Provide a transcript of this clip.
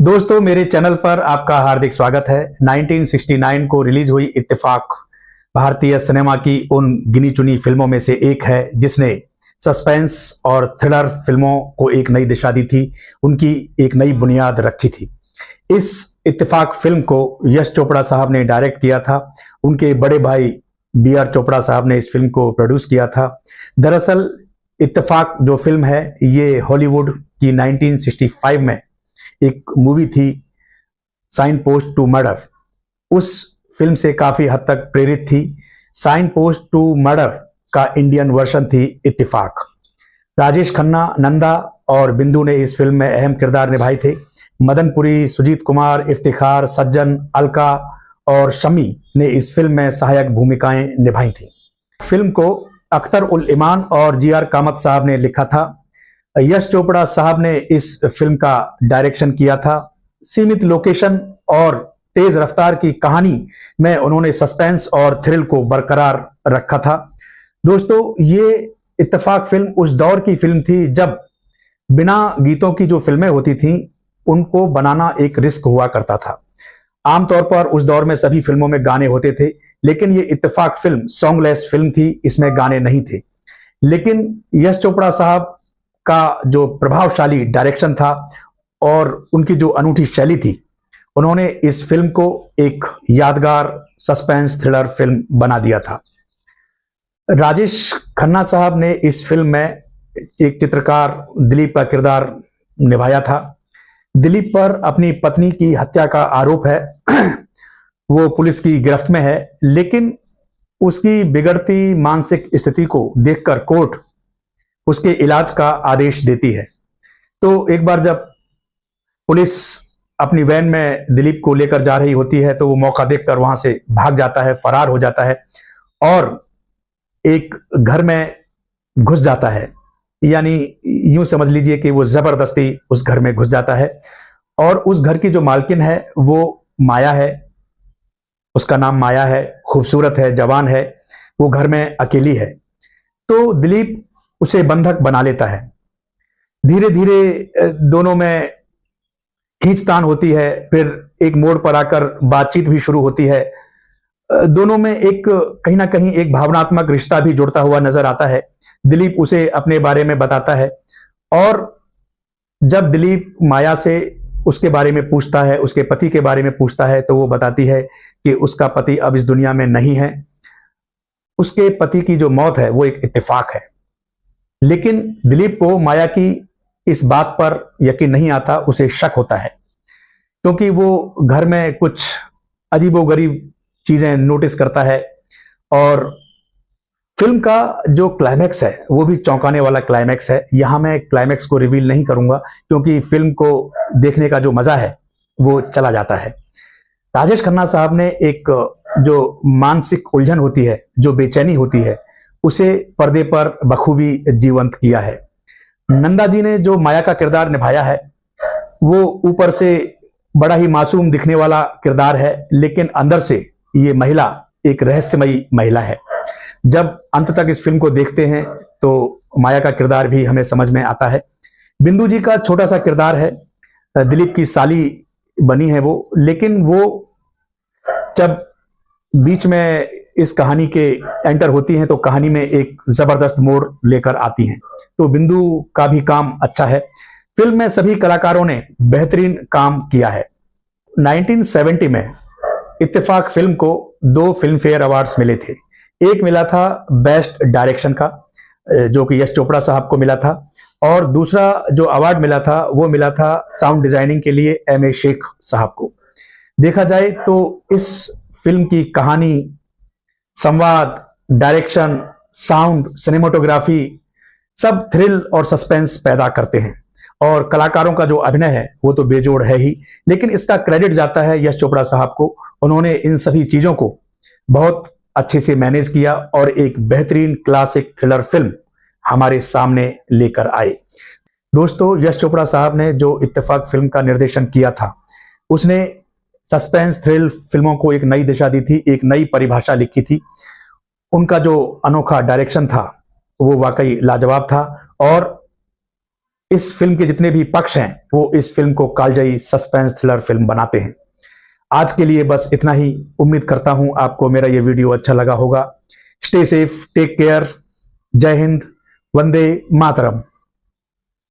दोस्तों, मेरे चैनल पर आपका हार्दिक स्वागत है। 1969 को रिलीज हुई इत्तेफाक भारतीय सिनेमा की उन गिनी चुनी फिल्मों में से एक है जिसने सस्पेंस और थ्रिलर फिल्मों को एक नई दिशा दी थी, उनकी एक नई बुनियाद रखी थी। इस इत्तेफाक फिल्म को यश चोपड़ा साहब ने डायरेक्ट किया था। उनके बड़े भाई बी.आर. चोपड़ा साहब ने इस फिल्म को प्रोड्यूस किया था। दरअसल इत्तेफाक जो फिल्म है ये हॉलीवुड की 1965 में एक मूवी थी, साइन पोस्ट टू मर्डर। उस फिल्म से काफी हद तक प्रेरित थी। साइन पोस्ट टू मर्डर का इंडियन वर्जन थी इत्तेफाक। राजेश खन्ना, नंदा और बिंदु ने इस फिल्म में अहम किरदार निभाए थे। मदनपुरी, सुजीत कुमार, इफ्तिखार, सज्जन, अलका और शमी ने इस फिल्म में सहायक भूमिकाएं निभाई थी। फिल्म को अख्तर उल इमान और जी.आर. कामत साहब ने लिखा था। यश चोपड़ा साहब ने इस फिल्म का डायरेक्शन किया था। सीमित लोकेशन और तेज रफ्तार की कहानी में उन्होंने सस्पेंस और थ्रिल को बरकरार रखा था। दोस्तों, ये इत्तेफाक फिल्म उस दौर की फिल्म थी जब बिना गीतों की जो फिल्में होती थीं उनको बनाना एक रिस्क हुआ करता था। आमतौर पर उस दौर में सभी फिल्मों में गाने होते थे, लेकिन ये इत्तेफाक फिल्म सॉन्गलेस फिल्म थी, इसमें गाने नहीं थे। लेकिन यश चोपड़ा साहब का जो प्रभावशाली डायरेक्शन था और उनकी जो अनूठी शैली थी, उन्होंने इस फिल्म को एक यादगार सस्पेंस थ्रिलर फिल्म बना दिया था। राजेश खन्ना साहब ने इस फिल्म में एक चित्रकार दिलीप का किरदार निभाया था। दिलीप पर अपनी पत्नी की हत्या का आरोप है। वो पुलिस की गिरफ्त में है, लेकिन उसकी बिगड़ती मानसिक स्थिति को देखकर कोर्ट उसके इलाज का आदेश देती है। तो एक बार जब पुलिस अपनी वैन में दिलीप को लेकर जा रही होती है तो वो मौका देखकर वहां से भाग जाता है, फरार हो जाता है और एक घर में घुस जाता है। यानी यूं समझ लीजिए कि वो जबरदस्ती उस घर में घुस जाता है और उस घर की जो मालकिन है वो माया है। उसका नाम माया है, खूबसूरत है, जवान है, वो घर में अकेली है। तो दिलीप उसे बंधक बना लेता है। धीरे धीरे दोनों में खींचतान होती है, फिर एक मोड़ पर आकर बातचीत भी शुरू होती है। दोनों में एक कहीं ना कहीं एक भावनात्मक रिश्ता भी जुड़ता हुआ नजर आता है। दिलीप उसे अपने बारे में बताता है और जब दिलीप माया से उसके बारे में पूछता है, उसके पति के बारे में पूछता है, तो वो बताती है कि उसका पति अब इस दुनिया में नहीं है। उसके पति की जो मौत है वो एक इत्तेफाक है। लेकिन दिलीप को माया की इस बात पर यकीन नहीं आता, उसे शक होता है, क्योंकि वो घर में कुछ अजीबोगरीब चीजें नोटिस करता है। और फिल्म का जो क्लाइमैक्स है वो भी चौंकाने वाला क्लाइमैक्स है। यहां मैं क्लाइमैक्स को रिवील नहीं करूंगा क्योंकि फिल्म को देखने का जो मजा है वो चला जाता है। राजेश खन्ना साहब ने एक जो मानसिक उलझन होती है, जो बेचैनी होती है, उसे पर्दे पर बखूबी जीवंत किया है। नंदा जी ने जो माया का किरदार निभाया है वो ऊपर से बड़ा ही मासूम दिखने वाला किरदार है, लेकिन अंदर से ये महिला एक रहस्यमयी महिला है। जब अंत तक इस फिल्म को देखते हैं तो माया का किरदार भी हमें समझ में आता है। बिंदु जी का छोटा सा किरदार है, दिलीप की साली बनी है वो, लेकिन वो जब बीच में इस कहानी के एंटर होती हैं तो कहानी में एक जबरदस्त मोड़ लेकर आती हैं। तो बिंदु का भी काम अच्छा है। फिल्म में सभी कलाकारों ने बेहतरीन काम किया है। 1970 में इत्तेफाक फिल्म को 2 फिल्म फेयर अवार्ड्स मिले थे। एक मिला था बेस्ट डायरेक्शन का, जो कि यश चोपड़ा साहब को मिला था, और दूसरा जो अवार्ड मिला था वो मिला था साउंड डिजाइनिंग के लिए M.A. शेख साहब को। देखा जाए तो इस फिल्म की कहानी, संवाद, डायरेक्शन, साउंड, सिनेमाटोग्राफी सब थ्रिल और सस्पेंस पैदा करते हैं और कलाकारों का जो अभिनय है वो तो बेजोड़ है ही। लेकिन इसका क्रेडिट जाता है यश चोपड़ा साहब को। उन्होंने इन सभी चीजों को बहुत अच्छे से मैनेज किया और एक बेहतरीन क्लासिक थ्रिलर फिल्म हमारे सामने लेकर आए। दोस्तों, यश चोपड़ा साहब ने जो इत्तेफाक फिल्म का निर्देशन किया था, उसने सस्पेंस थ्रिल फिल्मों को एक नई दिशा दी थी, एक नई परिभाषा लिखी थी। उनका जो अनोखा डायरेक्शन था वो वाकई लाजवाब था और इस फिल्म के जितने भी पक्ष हैं वो इस फिल्म को कालजयी सस्पेंस थ्रिलर फिल्म बनाते हैं। आज के लिए बस इतना ही। उम्मीद करता हूं आपको मेरा ये वीडियो अच्छा लगा होगा। स्टे सेफ, टेक केयर, जय हिंद, वंदे मातरम।